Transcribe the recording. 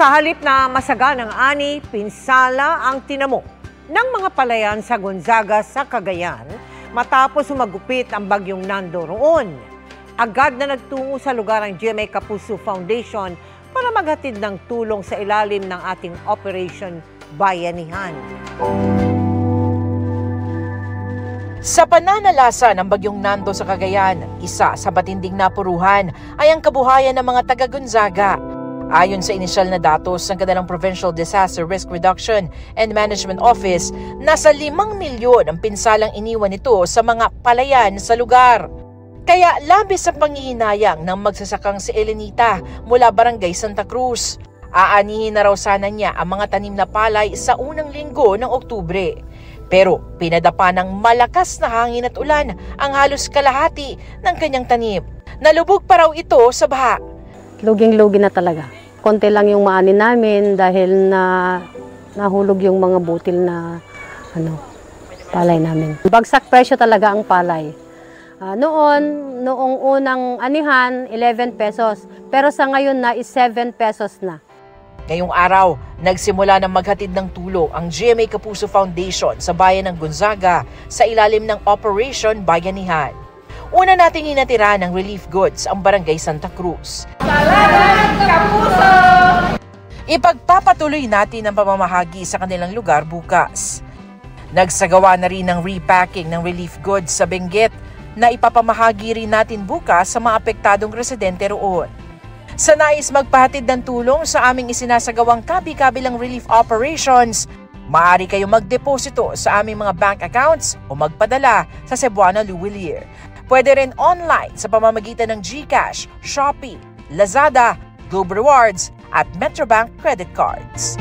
Sa halip na masaganang ani, pinsala ang tinamo ng mga palayan sa Gonzaga sa Cagayan matapos humagupit ang bagyong Nando roon. Agad na nagtungo sa lugar ang GMA Kapuso Foundation para maghatid ng tulong sa ilalim ng ating Operation Bayanihan. Sa pananalasa ng bagyong Nando sa Cagayan, isa sa matinding napuruhan ay ang kabuhayan ng mga taga-Gonzaga. Ayon sa inisyal na datos ng kanilang Provincial Disaster Risk Reduction and Management Office, nasa 5 milyon ang pinsalang iniwan nito sa mga palayan sa lugar. Kaya labis ang panghihinayang ng magsasakang si Elenita mula Barangay Santa Cruz. Aanihin na raw sana niya ang mga tanim na palay sa unang linggo ng Oktubre. Pero pinadapa ng malakas na hangin at ulan ang halos kalahati ng kanyang tanim. Nalubog pa raw ito sa baha. Luging-lugi na talaga. Konti lang yung maani namin dahil nahulog yung mga butil na palay namin. Bagsak presyo talaga ang palay. Noong unang anihan, 11 pesos. Pero sa ngayon na is 7 pesos na. Ngayong araw, nagsimula ng maghatid ng tulong ang GMA Kapuso Foundation sa bayan ng Gonzaga sa ilalim ng Operation Bayanihan. Una nating hinatira ng relief goods ang Barangay Santa Cruz. Salamat, Kapuso! Ipagpapatuloy natin ang pamamahagi sa kanilang lugar bukas. Nagsagawa na rin ng repacking ng relief goods sa Benguet na ipapamahagi rin natin bukas sa mga apektadong residente roon. Sa nais magpahatid ng tulong sa aming isinasagawang kabi-kabilang relief operations, maaari kayong magdeposito sa aming mga bank accounts o magpadala sa Cebuana Luwilier. Pwede rin online sa pamamagitan ng GCash, Shopee, Lazada, Globe Rewards at Metrobank credit cards.